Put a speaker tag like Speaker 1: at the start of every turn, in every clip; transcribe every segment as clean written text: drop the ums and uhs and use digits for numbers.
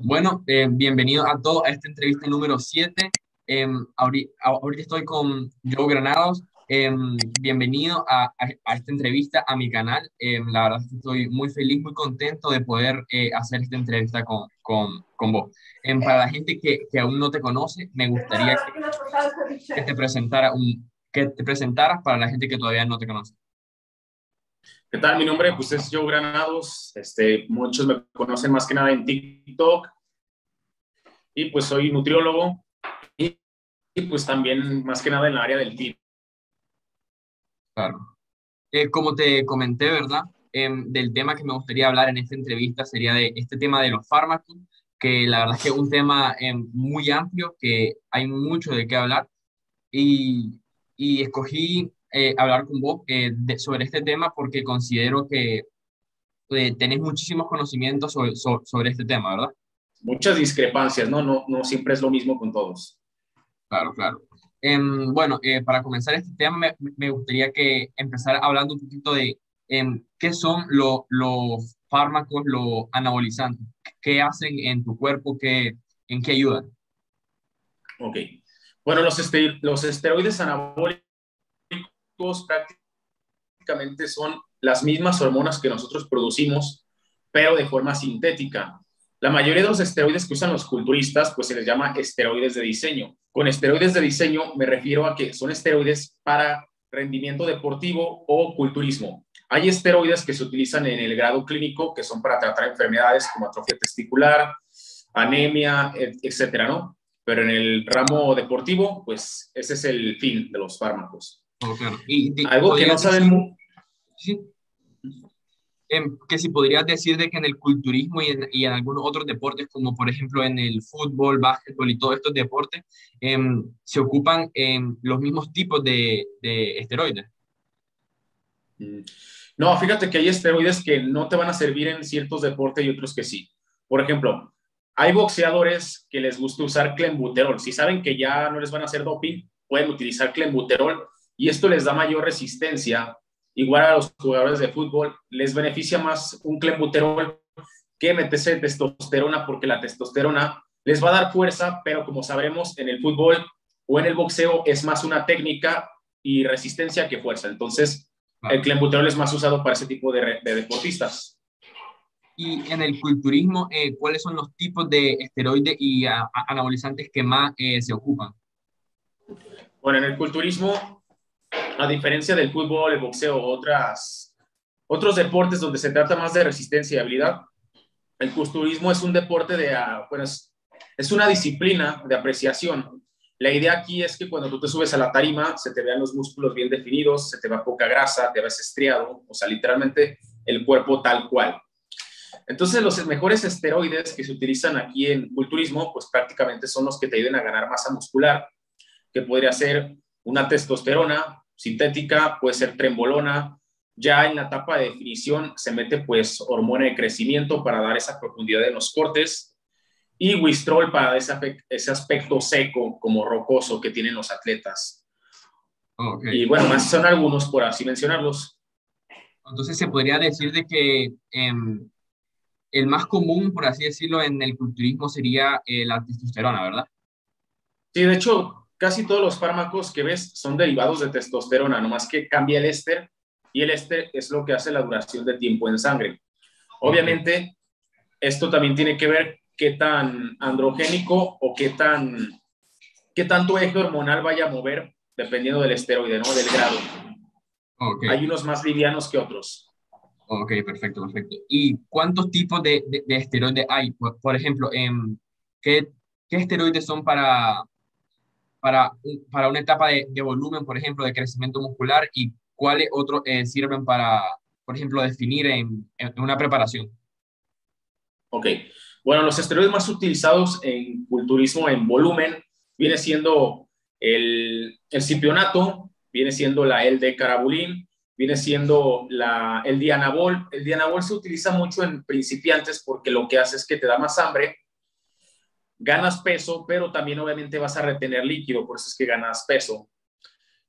Speaker 1: Bueno, bienvenido a todos a esta entrevista número 7. Ahorita estoy con Joe Granados. Bienvenido a esta entrevista a mi canal. La verdad es que estoy muy feliz, muy contento de poder hacer esta entrevista con vos. Para la gente que aún no te conoce, me gustaría que te presentara que te presentaras para la gente que todavía no te conoce.
Speaker 2: ¿Qué tal? Mi nombre pues es Joe Granados. Muchos me conocen más que nada en TikTok y pues soy nutriólogo y pues también más que nada en el área del fit.
Speaker 1: Claro. Como te comenté, ¿verdad? Del tema que me gustaría hablar en esta entrevista sería de este tema de los fármacos, que la verdad es que es un tema muy amplio, que hay mucho de qué hablar, y, y escogí hablar con vos sobre este tema porque considero que tenés muchísimos conocimientos sobre este tema, ¿verdad?
Speaker 2: Muchas discrepancias, ¿no? No siempre es lo mismo con todos.
Speaker 1: Claro, claro. Bueno, para comenzar este tema, me gustaría que empezar hablando un poquito de qué son los fármacos, los anabolizantes, qué hacen en tu cuerpo, en qué ayudan.
Speaker 2: Ok. Bueno, los esteroides anabólicos prácticamente son las mismas hormonas que nosotros producimos, pero de forma sintética. La mayoría de los esteroides que usan los culturistas, pues se les llama esteroides de diseño. Con esteroides de diseño me refiero a que son esteroides para rendimiento deportivo o culturismo. Hay esteroides que se utilizan en el grado clínico, que son para tratar enfermedades como atrofia testicular, anemia, etcétera, ¿no? Pero en el ramo deportivo, pues ese es el fin de los fármacos.
Speaker 1: Oh, claro.
Speaker 2: Algo que no saben...
Speaker 1: Sí, que si podrías decir de que en el culturismo y en algunos otros deportes, como por ejemplo en el fútbol, básquetbol y todos estos deportes, se ocupan los mismos tipos de esteroides.
Speaker 2: No, fíjate que hay esteroides que no te van a servir en ciertos deportes y otros que sí. Por ejemplo, hay boxeadores que les gusta usar clenbuterol. Si saben que ya no les van a hacer doping, pueden utilizar clenbuterol y esto les da mayor resistencia. Igual a los jugadores de fútbol, les beneficia más un clenbuterol que meterse testosterona, porque la testosterona les va a dar fuerza, pero como sabremos, en el fútbol o en el boxeo es más una técnica y resistencia que fuerza. Entonces, el clenbuterol es más usado para ese tipo de deportistas.
Speaker 1: Y en el culturismo, ¿cuáles son los tipos de esteroides y anabolizantes que más se ocupan?
Speaker 2: Bueno, en el culturismo, a diferencia del fútbol, el boxeo o otros deportes donde se trata más de resistencia y habilidad, el culturismo es un deporte bueno, es una disciplina de apreciación. La idea aquí es que cuando tú te subes a la tarima, se te vean los músculos bien definidos, se te va poca grasa, te ves estriado, o sea, literalmente el cuerpo tal cual. Entonces, los mejores esteroides que se utilizan aquí en culturismo, pues prácticamente son los que te ayuden a ganar masa muscular, que podría ser una testosterona sintética, puede ser trembolona. Ya en la etapa de definición se mete pues hormona de crecimiento para dar esa profundidad en los cortes y Wistrol para ese aspecto seco como rocoso que tienen los atletas.
Speaker 1: Okay.
Speaker 2: Y bueno, más son algunos por así mencionarlos.
Speaker 1: Entonces se podría decir de que el más común, por así decirlo, en el culturismo sería la testosterona, ¿verdad?
Speaker 2: Sí, de hecho, casi todos los fármacos que ves son derivados de testosterona, nomás que cambia el éster y el éster es lo que hace la duración de tiempo en sangre. Obviamente, esto también tiene que ver qué tan androgénico o qué tanto eje hormonal vaya a mover dependiendo del esteroide, ¿no? Del grado.
Speaker 1: Okay.
Speaker 2: Hay unos más livianos que otros.
Speaker 1: Ok, perfecto, perfecto. ¿Y cuántos tipos de esteroides hay? Por ejemplo, ¿qué esteroides son para una etapa de volumen, por ejemplo, de crecimiento muscular? ¿Y cuáles otros sirven para, por ejemplo, definir en una preparación?
Speaker 2: Ok. Bueno, los esteroides más utilizados en culturismo en volumen viene siendo el cipionato, viene siendo la L-D-carabulín, viene siendo el Dianabol. El Dianabol se utiliza mucho en principiantes porque lo que hace es que te da más hambre, ganas peso, pero también obviamente vas a retener líquido, por eso es que ganas peso.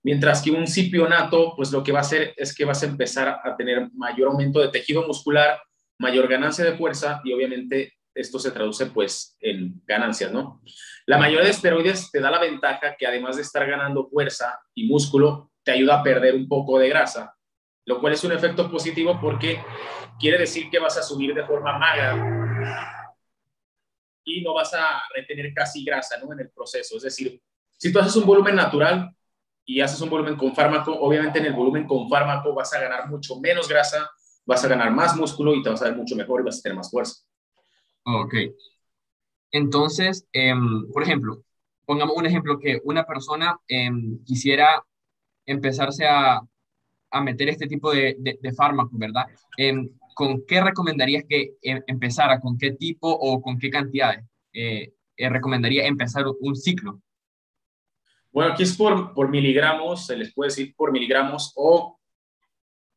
Speaker 2: Mientras que un cipionato, pues lo que va a hacer es que vas a empezar a tener mayor aumento de tejido muscular, mayor ganancia de fuerza y obviamente esto se traduce pues en ganancias, ¿no? La mayoría de esteroides te da la ventaja que además de estar ganando fuerza y músculo, te ayuda a perder un poco de grasa, lo cual es un efecto positivo porque quiere decir que vas a subir de forma magra y no vas a retener casi grasa, ¿no? En el proceso. Es decir, si tú haces un volumen natural y haces un volumen con fármaco, obviamente en el volumen con fármaco vas a ganar mucho menos grasa, vas a ganar más músculo y te vas a ver mucho mejor y vas a tener más fuerza.
Speaker 1: Ok. Entonces, por ejemplo, pongamos un ejemplo que una persona quisiera empezarse a meter este tipo de fármacos, ¿verdad? ¿Con qué recomendarías que empezara? ¿Con qué tipo o con qué cantidades recomendaría empezar un ciclo?
Speaker 2: Bueno, aquí es por miligramos, se les puede decir por miligramos, o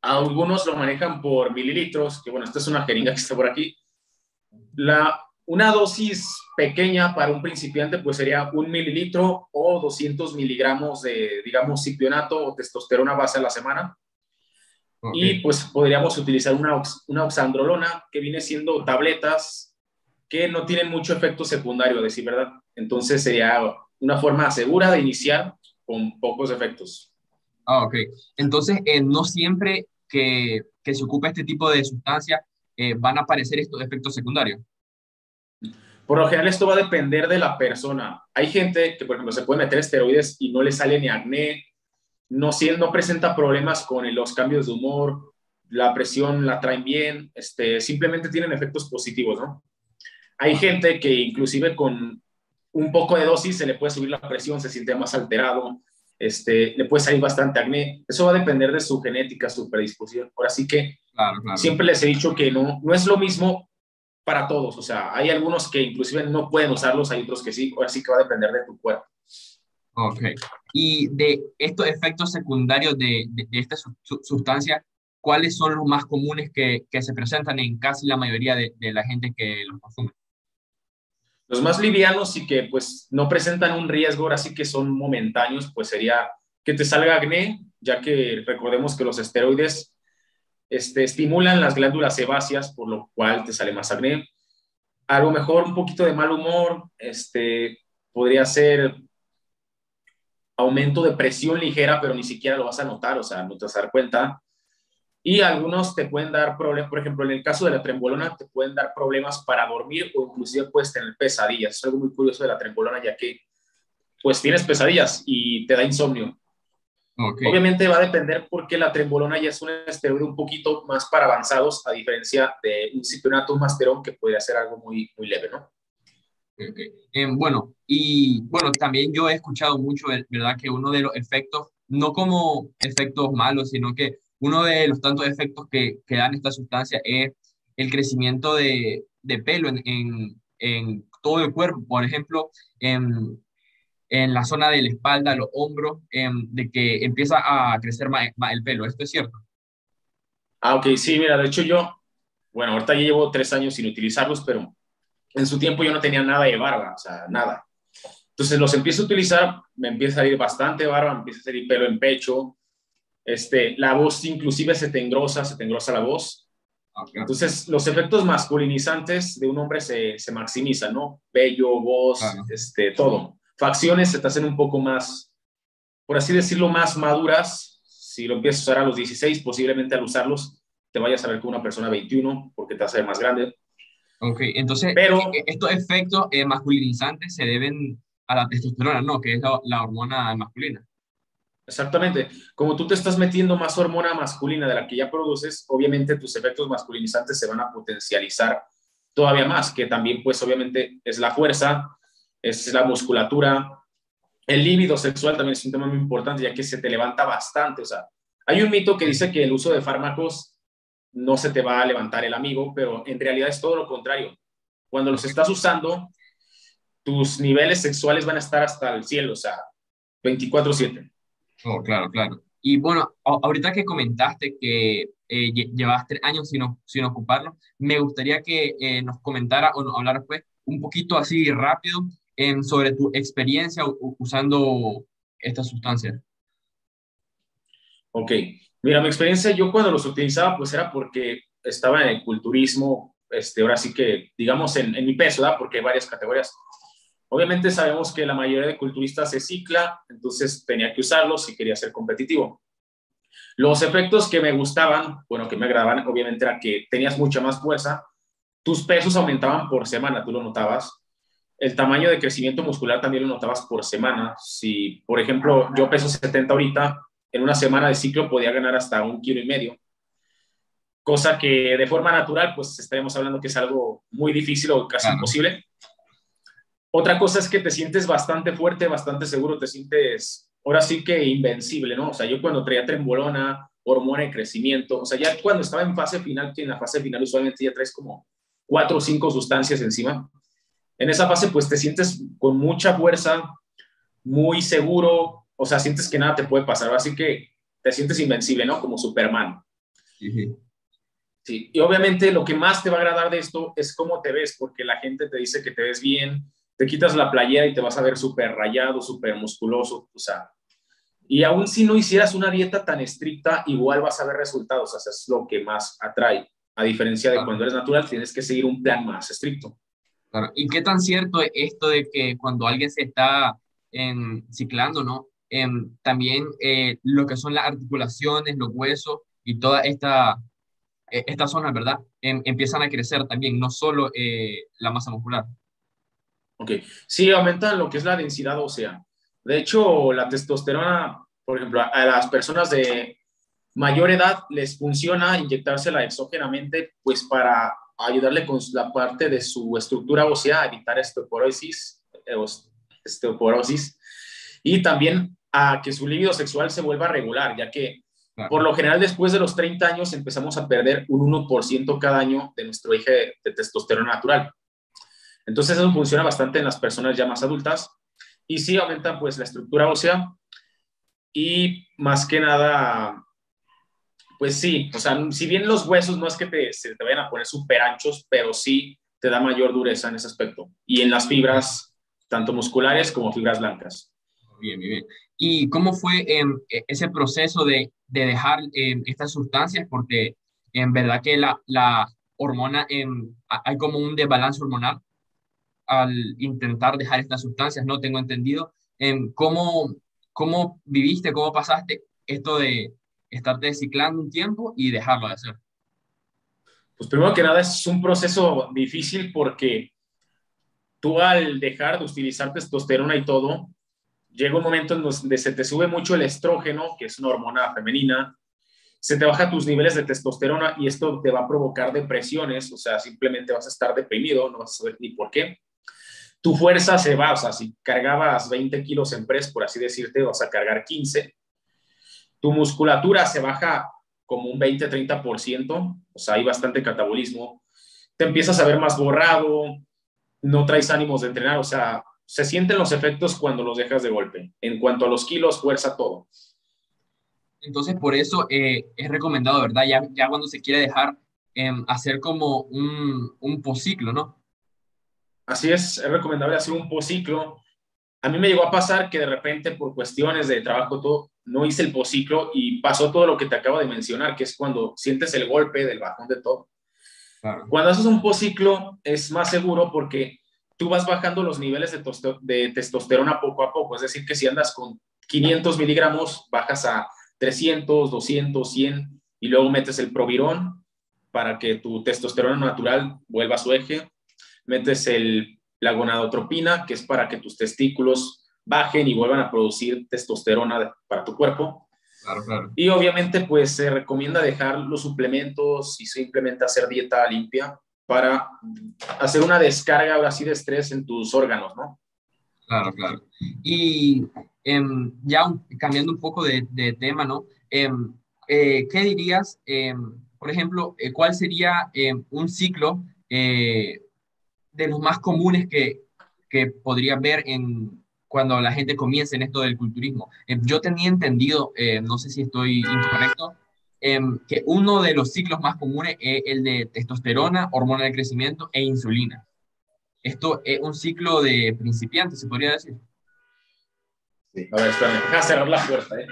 Speaker 2: algunos lo manejan por mililitros, que bueno, esta es una jeringa que está por aquí. Una dosis pequeña para un principiante pues sería 1 mililitro o 200 miligramos de, digamos, ciclionato o testosterona base a la semana.
Speaker 1: Ok,
Speaker 2: Y pues podríamos utilizar una oxandrolona, que viene siendo tabletas que no tienen mucho efecto secundario, a decir verdad. Entonces sería una forma segura de iniciar con pocos efectos.
Speaker 1: ok. Entonces, no siempre que se ocupa este tipo de sustancias van a aparecer estos efectos secundarios.
Speaker 2: Por lo general esto va a depender de la persona. Hay gente que, por ejemplo, se puede meter esteroides y no le sale ni acné, no presenta problemas con los cambios de humor, la presión la traen bien, simplemente tienen efectos positivos, ¿no? Hay gente que inclusive con un poco de dosis se le puede subir la presión, se siente más alterado, le puede salir bastante acné. Eso va a depender de su genética, su predisposición. Ahora sí que
Speaker 1: Claro, claro.
Speaker 2: siempre les he dicho que no es lo mismo para todos. O sea, hay algunos que inclusive no pueden usarlos, hay otros que sí. Ahora sí que va a depender de tu cuerpo.
Speaker 1: Ok. Y de estos efectos secundarios de esta sustancia, ¿cuáles son los más comunes que se presentan en casi la mayoría de la gente que los consume?
Speaker 2: Los más livianos y que pues no presentan un riesgo, ahora sí que son momentáneos, pues sería que te salga acné, ya que recordemos que los esteroides estimulan las glándulas sebáceas, por lo cual te sale más acné. A lo mejor un poquito de mal humor, podría ser aumento de presión ligera, pero ni siquiera lo vas a notar, o sea, no te vas a dar cuenta. Y algunos te pueden dar problemas, por ejemplo, en el caso de la trembolona, te pueden dar problemas para dormir o inclusive puedes tener pesadillas. Es algo muy curioso de la trembolona, ya que pues tienes pesadillas y te da insomnio.
Speaker 1: Ok.
Speaker 2: Obviamente va a depender porque la trembolona ya es un esteroide un poquito más para avanzados, a diferencia de un ciclonato, un masterón, que podría ser algo muy, muy leve, ¿no?
Speaker 1: Ok. Bueno, y bueno, también yo he escuchado mucho, ¿verdad? Que uno de los efectos, no como efectos malos, sino que uno de los tantos efectos que dan esta sustancia es el crecimiento de pelo en todo el cuerpo. Por ejemplo, en la zona de la espalda, los hombros, de que empieza a crecer más el pelo. ¿Esto es cierto?
Speaker 2: Ah, ok, sí, mira, de hecho bueno, ahorita ya llevo 3 años sin utilizarlos, pero en su tiempo yo no tenía nada de barba, o sea, nada. Entonces los empiezo a utilizar, me empieza a salir bastante barba, me empieza a salir pelo en pecho, la voz inclusive se te engrosa la voz.
Speaker 1: Ah, claro,
Speaker 2: Entonces los efectos masculinizantes de un hombre se maximizan, ¿no? Vello, voz,
Speaker 1: claro.
Speaker 2: todo. Facciones se te hacen un poco más, por así decirlo, más maduras. Si lo empiezas a usar a los 16, posiblemente al usarlos te vayas a ver como una persona 21 porque te vas a ver más grande.
Speaker 1: Ok, entonces
Speaker 2: Pero
Speaker 1: estos efectos masculinizantes se deben a la testosterona, ¿no? Que es la hormona masculina.
Speaker 2: exactamente, como tú te estás metiendo más hormona masculina de la que ya produces, obviamente tus efectos masculinizantes se van a potencializar todavía más, que también pues obviamente es la fuerza, es la musculatura, el líbido sexual también es un tema muy importante ya que se te levanta bastante, o sea, hay un mito que
Speaker 1: Sí.
Speaker 2: dice que el uso de fármacos no se te va a levantar el amigo, pero en realidad es todo lo contrario. Cuando los
Speaker 1: Ok.
Speaker 2: estás usando, tus niveles sexuales van a estar hasta el cielo, o sea, 24/7.
Speaker 1: Oh, claro, claro. Y bueno, ahorita que comentaste que llevas 3 años sin ocuparlo, me gustaría que nos comentara o nos hablara pues un poquito así rápido sobre tu experiencia usando esta sustancia.
Speaker 2: Ok, mira, mi experiencia, yo cuando los utilizaba, pues era porque estaba en el culturismo, ahora sí que, digamos, en mi peso, ¿verdad? Porque hay varias categorías. Obviamente sabemos que la mayoría de culturistas se cicla, entonces tenía que usarlos si quería ser competitivo. Los efectos que me gustaban, bueno, que me agradaban, obviamente era que tenías mucha más fuerza, tus pesos aumentaban por semana, tú lo notabas. El tamaño de crecimiento muscular también lo notabas por semana. Si, por ejemplo, yo peso 70 ahorita, en una semana de ciclo podía ganar hasta 1,5 kilos, cosa que de forma natural, pues estaríamos hablando que es algo muy difícil o casi
Speaker 1: Claro,
Speaker 2: imposible. Otra cosa es que te sientes bastante fuerte, bastante seguro, te sientes ahora sí que invencible, ¿no? O sea, yo cuando traía trembolona, hormona de crecimiento, o sea, ya cuando estaba en fase final, que en la fase final usualmente ya traes como 4 o 5 sustancias encima, en esa fase pues te sientes con mucha fuerza, muy seguro, o sea, sientes que nada te puede pasar, así que te sientes invencible, ¿no? Como Superman.
Speaker 1: sí, sí.
Speaker 2: Sí, y obviamente lo que más te va a agradar de esto es cómo te ves, porque la gente te dice que te ves bien, te quitas la playera y te vas a ver súper rayado, súper musculoso, o sea, y aún si no hicieras una dieta tan estricta, igual vas a ver resultados, o sea, es lo que más atrae, a diferencia de
Speaker 1: Claro.
Speaker 2: cuando eres natural, tienes que seguir un plan más estricto.
Speaker 1: Claro. ¿Y qué tan cierto es esto de que cuando alguien se está ciclando, ¿no? También lo que son las articulaciones, los huesos y toda esta zona, ¿verdad? Empiezan a crecer también, no solo la masa muscular.
Speaker 2: Ok, sí, aumentan lo que es la densidad ósea. De hecho, la testosterona, por ejemplo, a las personas de mayor edad les funciona inyectársela exógenamente, pues para ayudarle con la parte de su estructura ósea a evitar osteoporosis y también a que su líbido sexual se vuelva regular, ya que por
Speaker 1: Claro.
Speaker 2: lo general después de los 30 años empezamos a perder un 1% cada año de nuestro eje de testosterona natural. Entonces eso funciona bastante en las personas ya más adultas y sí aumentan pues la estructura ósea y más que nada, pues sí, o sea, si bien los huesos no es que se te vayan a poner súper anchos, pero sí te da mayor dureza en ese aspecto. Y en las fibras, tanto musculares como fibras blancas.
Speaker 1: Bien, bien, bien. ¿Y cómo fue ese proceso de dejar estas sustancias? Porque en verdad que la hormona, hay como un desbalance hormonal al intentar dejar estas sustancias, no tengo entendido. ¿Cómo viviste, cómo pasaste esto de estarte ciclando un tiempo y dejarlo de hacer?
Speaker 2: Pues primero que nada es un proceso difícil porque tú al dejar de utilizar testosterona y todo, llega un momento en donde se te sube mucho el estrógeno, que es una hormona femenina, se te baja tus niveles de testosterona y esto te va a provocar depresiones, o sea, simplemente vas a estar deprimido, no vas a saber ni por qué. Tu fuerza se va, o sea, si cargabas 20 kilos en press, por así decirte, vas a cargar 15. Tu musculatura se baja como un 20-30%, o sea, hay bastante catabolismo. Te empiezas a ver más borrado, no traes ánimos de entrenar, o sea, se sienten los efectos cuando los dejas de golpe. En cuanto a los kilos, fuerza, todo.
Speaker 1: Entonces, por eso es recomendado, ¿verdad? Ya cuando se quiere dejar hacer como un posciclo, ¿no?
Speaker 2: Así es recomendable hacer un posciclo. A mí me llegó a pasar que de repente por cuestiones de trabajo todo, no hice el posciclo y pasó todo lo que te acabo de mencionar, que es cuando sientes el golpe del bajón de todo.
Speaker 1: Claro.
Speaker 2: Cuando haces un posciclo es más seguro porque tú vas bajando los niveles de testosterona poco a poco. Es decir, que si andas con 500 miligramos, bajas a 300, 200, 100 y luego metes el Provirón para que tu testosterona natural vuelva a su eje. Metes la gonadotropina, que es para que tus testículos bajen y vuelvan a producir testosterona para tu cuerpo.
Speaker 1: Claro, claro.
Speaker 2: Y obviamente, pues se recomienda dejar los suplementos y simplemente hacer dieta limpia para hacer una descarga ahora sí de estrés en tus órganos, ¿no?
Speaker 1: Claro, claro. Y ya cambiando un poco de tema, ¿no? ¿Qué dirías, por ejemplo, cuál sería un ciclo de los más comunes que podrías ver cuando la gente comienza en esto del culturismo? Yo tenía entendido, no sé si estoy incorrecto, que uno de los ciclos más comunes es el de testosterona, hormona de crecimiento e insulina. Esto es un ciclo de principiantes, se podría decir.
Speaker 2: Sí. A ver, espérame, deja cerrar la puerta, ¿eh?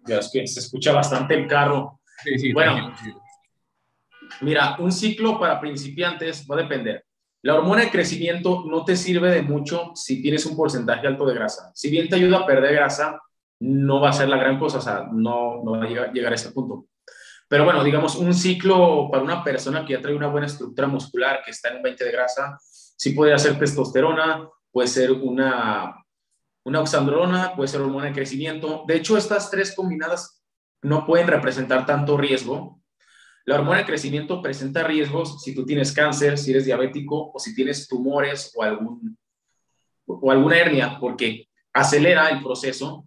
Speaker 2: Ya es que se escucha bastante el carro.
Speaker 1: Sí, sí,
Speaker 2: Bueno,
Speaker 1: tranquilo. Tranquilo.
Speaker 2: mira, un ciclo para principiantes va a depender. La hormona de crecimiento no te sirve de mucho si tienes un porcentaje alto de grasa. Si bien te ayuda a perder grasa, no va a ser la gran cosa, o sea, no va a llegar a ese punto. Pero bueno, digamos, un ciclo para una persona que ya trae una buena estructura muscular, que está en un 20 de grasa, sí puede ser testosterona, puede ser una oxandrolona, puede ser hormona de crecimiento. De hecho, estas tres combinadas no pueden representar tanto riesgo. La hormona de crecimiento presenta riesgos si tú tienes cáncer, si eres diabético o si tienes tumores o alguna hernia, porque acelera el proceso.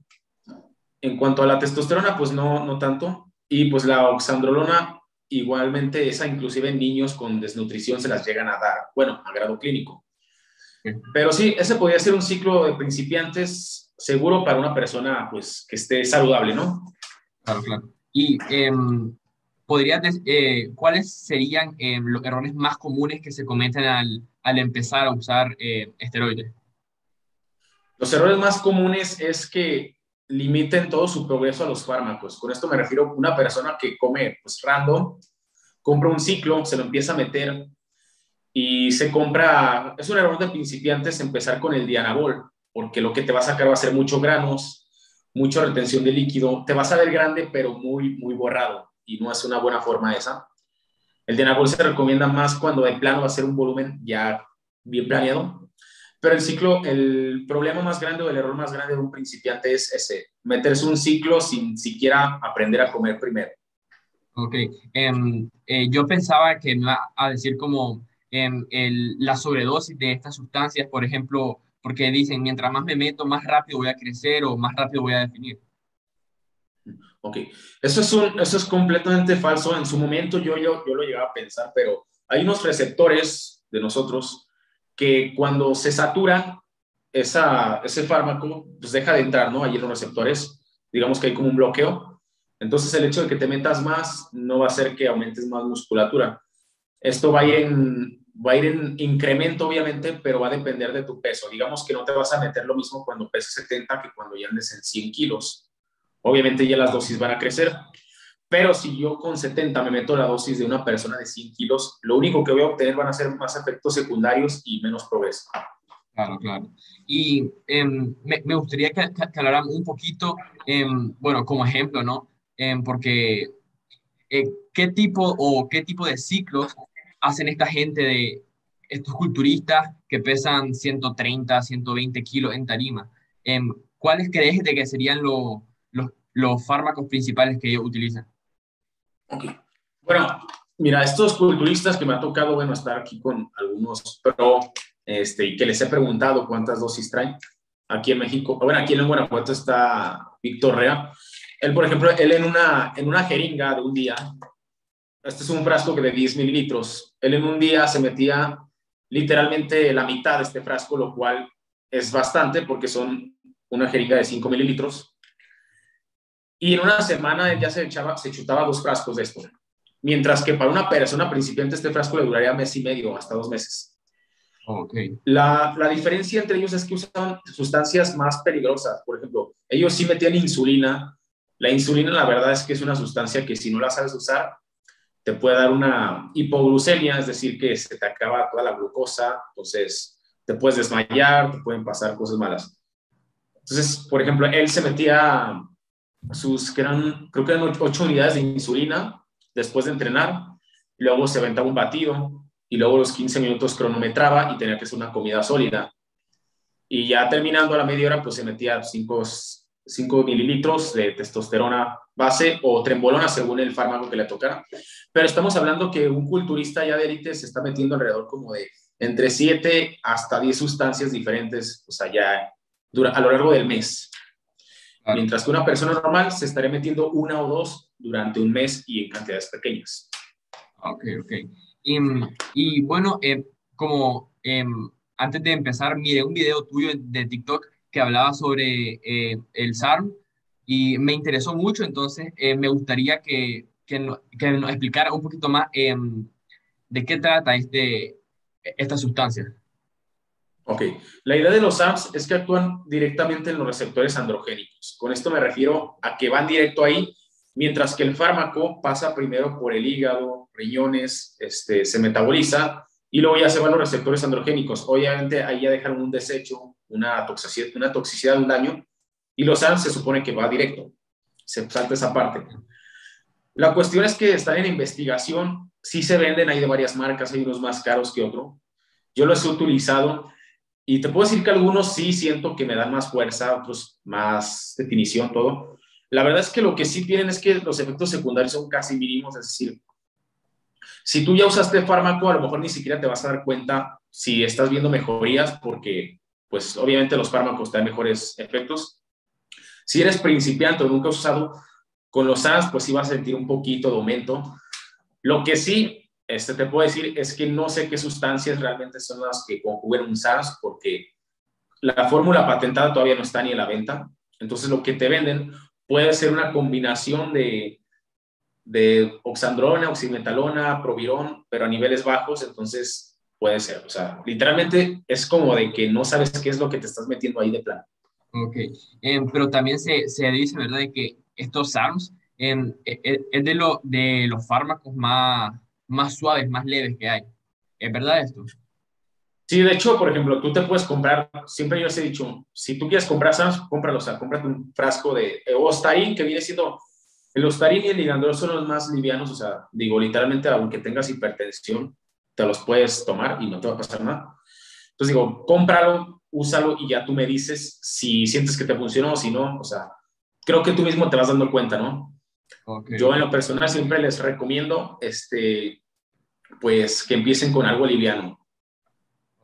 Speaker 2: En cuanto a la testosterona, pues no tanto. Y pues la oxandrolona, igualmente esa inclusive en niños con desnutrición se las llegan a dar, bueno, a grado clínico.
Speaker 1: Ok,
Speaker 2: Pero sí, ese podría ser un ciclo de principiantes seguro para una persona pues que esté saludable, ¿no?
Speaker 1: claro, claro. Y ¿cuáles serían los errores más comunes que se cometen al empezar a usar esteroides?
Speaker 2: Los errores más comunes es que limiten todo su progreso a los fármacos. Con esto me refiero a una persona que come pues random, compra un ciclo, se lo empieza a meter y se compra, es un error de principiantes empezar con el Dianabol, porque lo que te va a sacar va a ser muchos granos, mucha retención de líquido, te vas a ver grande pero muy borrado y no es una buena forma esa. El Dianabol se recomienda más cuando de plano va a ser un volumen ya bien planeado. Pero el ciclo, el problema más grande o el error más grande de un principiante es ese, meterse un ciclo sin siquiera aprender a comer primero.
Speaker 1: Ok, yo pensaba que me iba a decir como la sobredosis de estas sustancias, por ejemplo, porque dicen, mientras más me meto, más rápido voy a crecer o más rápido voy a definir.
Speaker 2: Ok, eso es completamente falso. En su momento yo lo llegaba a pensar, pero hay unos receptores de nosotros que cuando se satura ese fármaco, pues deja de entrar, ¿no? Allí en los receptores, digamos que hay como un bloqueo. Entonces el hecho de que te metas más no va a hacer que aumentes más musculatura. Esto va a ir en incremento, obviamente, pero va a depender de tu peso. Digamos que no te vas a meter lo mismo cuando peses 70 que cuando ya andes en 100 kilos. Obviamente ya las dosis van a crecer, pero si yo con 70 me meto la dosis de una persona de 100 kilos, lo único que voy a obtener van a ser más efectos secundarios y menos progreso.
Speaker 1: Claro, claro. Y me gustaría que habláramos un poquito, bueno, como ejemplo, ¿no? Porque qué tipo de ciclos hacen esta gente de estos culturistas que pesan 130, 120 kilos en tarima. ¿Cuáles crees de que serían los fármacos principales que ellos utilizan?
Speaker 2: Ok. Bueno, mira, estos culturistas que me ha tocado, bueno, estar aquí con algunos pro, y que les he preguntado cuántas dosis traen aquí en México. Bueno, aquí en Guanajuato está Víctor Rea. Él, por ejemplo, él en una jeringa de un día, este es un frasco de 10 mililitros, él en un día se metía literalmente la mitad de este frasco, lo cual es bastante porque son una jeringa de 5 mililitros. Y en una semana él ya se chutaba 2 frascos de esto. Mientras que para una persona principiante este frasco le duraría mes y medio, hasta 2 meses.
Speaker 1: Ok,
Speaker 2: La diferencia entre ellos es que usaban sustancias más peligrosas. Por ejemplo, ellos sí metían insulina. La insulina, la verdad es que es una sustancia que si no la sabes usar, te puede dar una hipoglucemia, es decir, que se te acaba toda la glucosa, entonces te puedes desmayar, te pueden pasar cosas malas. Entonces, por ejemplo, él se metía que eran, creo que eran 8 unidades de insulina después de entrenar, luego se aventaba un batido y luego los 15 minutos cronometraba y tenía que hacer una comida sólida. Y ya terminando a la media hora, pues se metía 5 mililitros de testosterona base o trembolona según el fármaco que le tocara. Pero estamos hablando que un culturista ya de élite se está metiendo alrededor como de entre 7 hasta 10 sustancias diferentes, o sea, ya a lo largo del mes.
Speaker 1: claro.
Speaker 2: Mientras que una persona normal se estaría metiendo una o dos durante un mes y en cantidades pequeñas.
Speaker 1: Ok, ok. Y bueno, como antes de empezar, miré un video tuyo de TikTok que hablaba sobre el SARM y me interesó mucho, entonces me gustaría que nos explicara un poquito más de qué trata esta sustancia.
Speaker 2: Ok, la idea de los AMPs es que actúan directamente en los receptores androgénicos. Con esto me refiero a que van directo ahí, mientras que el fármaco pasa primero por el hígado, riñones, se metaboliza y luego ya se van los receptores androgénicos. Obviamente ahí ya dejaron un desecho, una toxicidad, un daño, y los AMPs se supone que va directo. Se salta esa parte. La cuestión es que están en investigación, sí se venden, hay de varias marcas, hay unos más caros que otros. Yo los he utilizado y te puedo decir que algunos sí siento que me dan más fuerza, otros más definición, todo. La verdad es que lo que sí tienen es que los efectos secundarios son casi mínimos, es decir, si tú ya usaste fármaco, a lo mejor ni siquiera te vas a dar cuenta si estás viendo mejorías, porque pues obviamente los fármacos te dan mejores efectos. Si eres principiante o nunca has usado, con los SANS, pues sí vas a sentir un poquito de aumento. Lo que sí te puedo decir es que no sé qué sustancias realmente son las que conjugan un SANS, porque la fórmula patentada todavía no está ni en la venta. Entonces, lo que te venden puede ser una combinación de oxandrona, oximetalona, provirón, pero a niveles bajos, entonces puede ser. O sea, literalmente es como de que no sabes qué es lo que te estás metiendo ahí de plano.
Speaker 1: Ok, pero también se dice, ¿verdad?, de que estos SARMs es de los fármacos más suaves, más leves que hay. ¿Es verdad esto?
Speaker 2: Sí, de hecho, por ejemplo, tú te puedes comprar, siempre yo les he dicho, si tú quieres comprar SAMs, cómpralo, o sea, cómprate un frasco de Ostarin, que viene siendo, el Ostarin y el Ligandrol son los más livianos, o sea, digo, literalmente, aunque tengas hipertensión, te los puedes tomar y no te va a pasar nada. Entonces digo, cómpralo, úsalo y ya tú me dices si sientes que te funcionó o si no, o sea, creo que tú mismo te vas dando cuenta, ¿no?
Speaker 1: Ok,
Speaker 2: Yo en lo personal siempre les recomiendo, pues, que empiecen con algo liviano.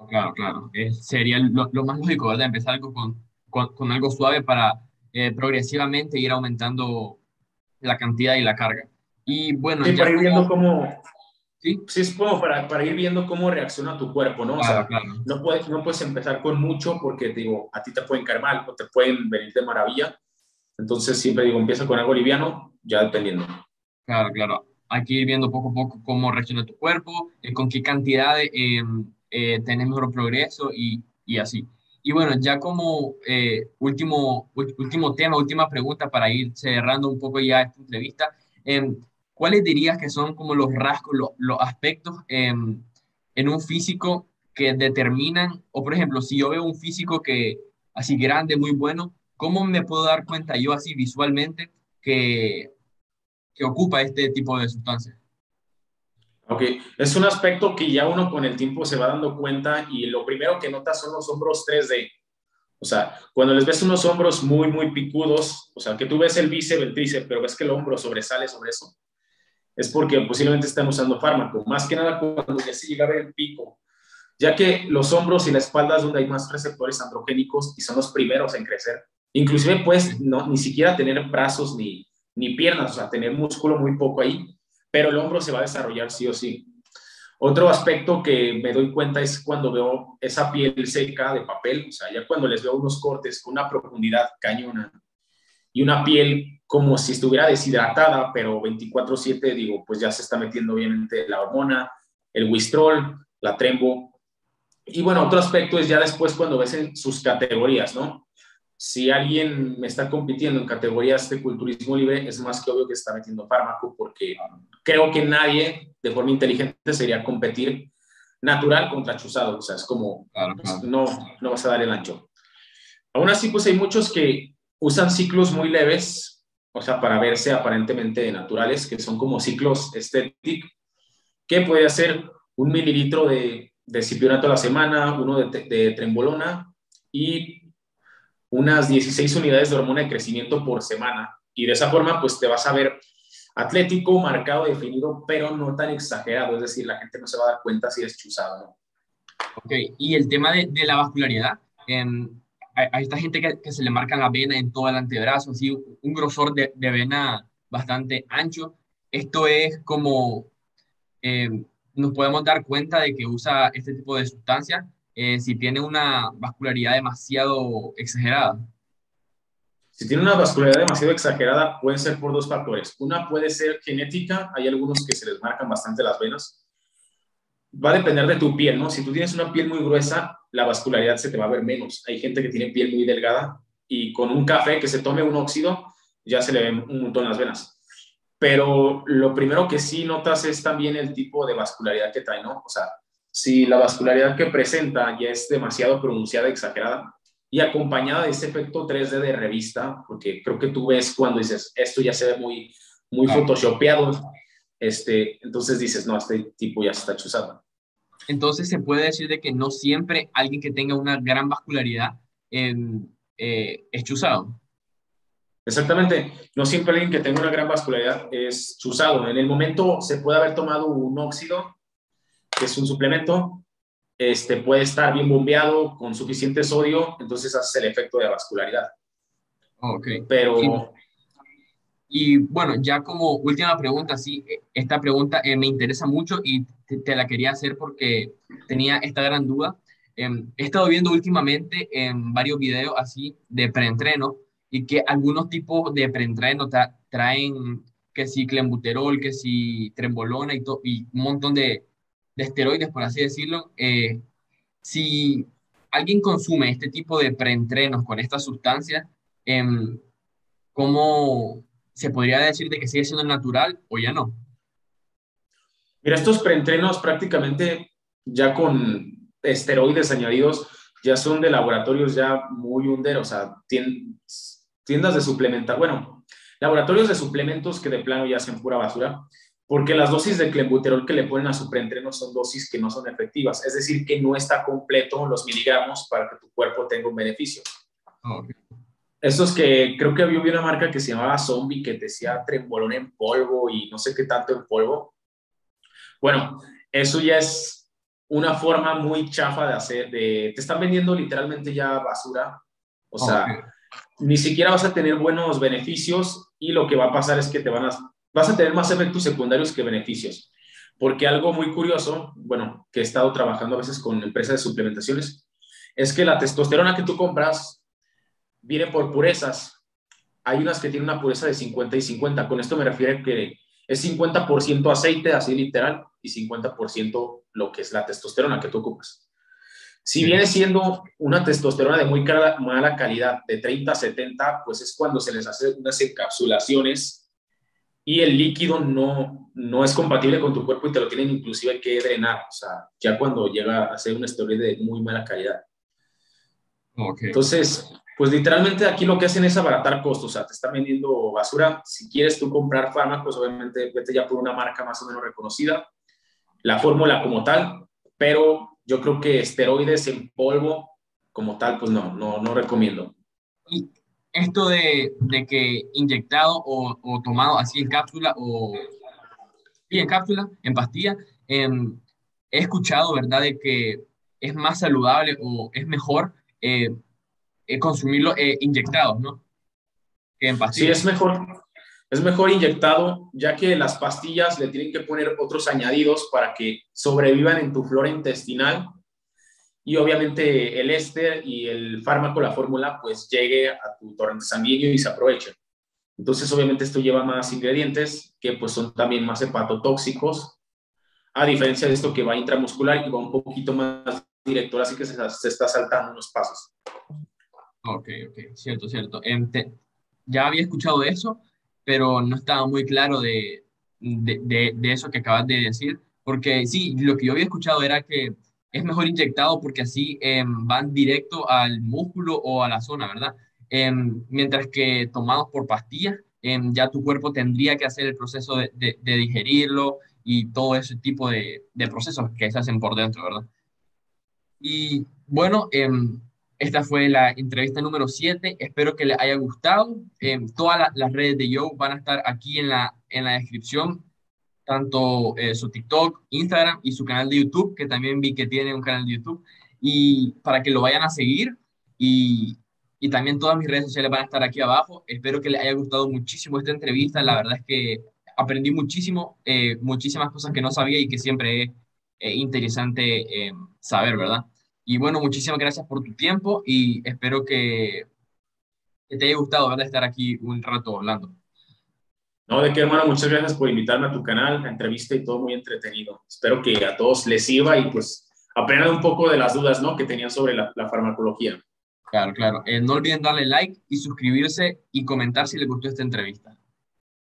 Speaker 1: claro, claro. Sería lo más lógico, ¿verdad? Empezar algo con algo suave para progresivamente ir aumentando la cantidad y la carga. Y bueno,
Speaker 2: Sí,
Speaker 1: ya
Speaker 2: para ir viendo
Speaker 1: como,
Speaker 2: cómo,
Speaker 1: sí,
Speaker 2: sí, es como para ir viendo cómo reacciona tu cuerpo, ¿no? O
Speaker 1: claro,
Speaker 2: sea,
Speaker 1: claro.
Speaker 2: no puedes empezar con mucho porque, digo, a ti te pueden caer mal o te pueden venir de maravilla. Entonces, siempre digo, empieza con algo liviano, ya dependiendo.
Speaker 1: Claro, claro. Hay que ir viendo poco a poco cómo reacciona tu cuerpo, con qué cantidad tenés mejor progreso y así. Y bueno, ya como último tema, última pregunta para ir cerrando un poco ya esta entrevista, ¿cuáles dirías que son como los rasgos, los aspectos en un físico que determinan, o por ejemplo, si yo veo un físico que así grande, muy bueno, ¿cómo me puedo dar cuenta yo así visualmente que ocupa este tipo de sustancias?
Speaker 2: Ok, es un aspecto que ya uno con el tiempo se va dando cuenta y lo primero que notas son los hombros 3D. O sea, cuando les ves unos hombros muy, muy picudos, o sea, que tú ves el bíceps, el tríceps, pero ves que el hombro sobresale sobre eso, es porque posiblemente están usando fármaco. Más que nada cuando ya se llega a ver el pico, ya que los hombros y la espalda es donde hay más receptores androgénicos y son los primeros en crecer. Inclusive puedes no, ni siquiera tener brazos ni piernas, o sea, tener músculo muy poco ahí, pero el hombro se va a desarrollar sí o sí. Otro aspecto que me doy cuenta es cuando veo esa piel seca de papel, o sea, ya cuando les veo unos cortes con una profundidad cañona y una piel como si estuviera deshidratada, pero 24/7, digo, pues ya se está metiendo obviamente la hormona, el Wistrol, la Trembo. Y bueno, otro aspecto es ya después cuando ves en sus categorías, ¿no? Si alguien me está compitiendo en categorías de culturismo libre, es más que obvio que está metiendo fármaco porque creo que nadie de forma inteligente sería competir natural contra chuzado. O sea, es como,
Speaker 1: Claro,
Speaker 2: pues,
Speaker 1: claro.
Speaker 2: no vas a dar el ancho. Aún así, pues hay muchos que usan ciclos muy leves, o sea, para verse aparentemente naturales, que son como ciclos estéticos, que puede hacer 1 mililitro de cipionato a la semana, uno de trembolona y unas 16 unidades de hormona de crecimiento por semana. Y de esa forma, pues te vas a ver atlético, marcado, definido, pero no tan exagerado. Es decir, la gente no se va a dar cuenta si es chuzado, ¿no?
Speaker 1: Ok, y el tema de la vascularidad, a esta gente que se le marcan la vena en todo el antebrazo, así un grosor de vena bastante ancho, esto es como, nos podemos dar cuenta de que usa este tipo de sustancias si tiene una vascularidad demasiado exagerada.
Speaker 2: Si tiene una vascularidad demasiado exagerada, pueden ser por dos factores. Una puede ser genética, hay algunos que se les marcan bastante las venas. va a depender de tu piel, ¿no? Si tú tienes una piel muy gruesa, la vascularidad se te va a ver menos. Hay gente que tiene piel muy delgada y con un café que se tome un óxido, ya se le ven un montón las venas. Pero lo primero que sí notas es también el tipo de vascularidad que trae, ¿no? O sea, si la vascularidad que presenta ya es demasiado pronunciada, exagerada, y acompañada de ese efecto 3D de revista, porque creo que tú ves cuando dices, esto ya se ve muy, muy
Speaker 1: Claro.
Speaker 2: photoshopeado, entonces dices, no, este tipo ya se está chuzando.
Speaker 1: Entonces se puede decir de que no siempre alguien que tenga una gran vascularidad es chuzado.
Speaker 2: Exactamente, no siempre alguien que tenga una gran vascularidad es chuzado. En el momento se puede haber tomado un óxido, que es un suplemento, puede estar bien bombeado con suficiente sodio, entonces hace el efecto de vascularidad.
Speaker 1: Ok. Y,
Speaker 2: Pero
Speaker 1: y bueno, ya como última pregunta, sí, esta pregunta me interesa mucho y te la quería hacer porque tenía esta gran duda. He estado viendo últimamente en varios videos así de preentreno y que algunos tipos de preentreno traen que si clenbuterol, que si trembolona y un montón de esteroides, por así decirlo. Si alguien consume este tipo de preentrenos con estas sustancias, em, ¿cómo se podría decir de que sigue siendo natural o ya no?
Speaker 2: mira, estos preentrenos prácticamente ya con esteroides añadidos ya son de laboratorios ya muy under, o sea, tiendas de suplementar, bueno, laboratorios de suplementos que de plano ya hacen pura basura, porque las dosis de clenbuterol que le ponen a su preentreno son dosis que no son efectivas, es decir, que no está completo los miligramos para que tu cuerpo tenga un beneficio.
Speaker 1: Ok.
Speaker 2: Estos que creo que había una marca que se llamaba Zombie que te decía trembolón en polvo y no sé qué tanto en polvo. Bueno, eso ya es una forma muy chafa de hacer, te están vendiendo literalmente ya basura, o
Speaker 1: Ok.
Speaker 2: sea, ni siquiera vas a tener buenos beneficios y lo que va a pasar es que vas a tener más efectos secundarios que beneficios. Porque algo muy curioso, bueno, que he estado trabajando a veces con empresas de suplementaciones, es que la testosterona que tú compras viene por purezas. Hay unas que tienen una pureza de 50 y 50. Con esto me refiero a que es 50% aceite, así literal, y 50% lo que es la testosterona que tú ocupas. Si
Speaker 1: Sí.
Speaker 2: viene siendo una testosterona de muy mala calidad, de 30 a 70, pues es cuando se les hace unas encapsulaciones y el líquido no es compatible con tu cuerpo y te lo tienen inclusive que drenar. O sea, ya cuando llega a ser un esteroide de muy mala calidad.
Speaker 1: Ok.
Speaker 2: Entonces, pues literalmente aquí lo que hacen es abaratar costos, o sea, te están vendiendo basura. Si quieres tú comprar fármacos, obviamente vete ya por una marca más o menos reconocida, la fórmula como tal, pero yo creo que esteroides en polvo como tal, pues no recomiendo.
Speaker 1: Y esto de que inyectado o tomado así en cápsula o sí, en cápsula, en pastilla, em, he escuchado, ¿verdad?, de que es más saludable o es mejor consumirlo inyectados, ¿no? Que en
Speaker 2: Sí,
Speaker 1: pastillas.
Speaker 2: es mejor inyectado, ya que las pastillas le tienen que poner otros añadidos para que sobrevivan en tu flora intestinal y obviamente el éster y el fármaco, la fórmula, pues llegue a tu torrente sanguíneo y se aproveche. Entonces, obviamente esto lleva más ingredientes que pues son también más hepatotóxicos, a diferencia de esto que va intramuscular y va un poquito más directo, así que se está saltando unos pasos.
Speaker 1: Ok, ok, cierto, cierto. Ya había escuchado eso, pero no estaba muy claro de eso que acabas de decir, porque sí, lo que yo había escuchado era que es mejor inyectado porque así van directo al músculo o a la zona, ¿verdad? Mientras que tomados por pastillas, ya tu cuerpo tendría que hacer el proceso de digerirlo y todo ese tipo de procesos que se hacen por dentro, ¿verdad? Y bueno, esta fue la entrevista número 7. Espero que les haya gustado. Todas las redes de Joe van a estar aquí en la descripción, tanto su TikTok, Instagram y su canal de YouTube, que también vi que tiene un canal de YouTube, y para que lo vayan a seguir. Y, y también todas mis redes sociales van a estar aquí abajo. Espero que les haya gustado muchísimo esta entrevista. La verdad es que aprendí muchísimo, muchísimas cosas que no sabía y que siempre es interesante saber, ¿verdad? Y bueno, muchísimas gracias por tu tiempo y espero que te haya gustado, ¿verdad? Estar aquí un rato hablando.
Speaker 2: No, de qué, hermano, muchas gracias por invitarme a tu canal, la entrevista y todo muy entretenido. Espero que a todos les sirva y pues aprendan un poco de las dudas, ¿no?, que tenían sobre la farmacología.
Speaker 1: Claro, claro. No olviden darle like y suscribirse y comentar si les gustó esta entrevista.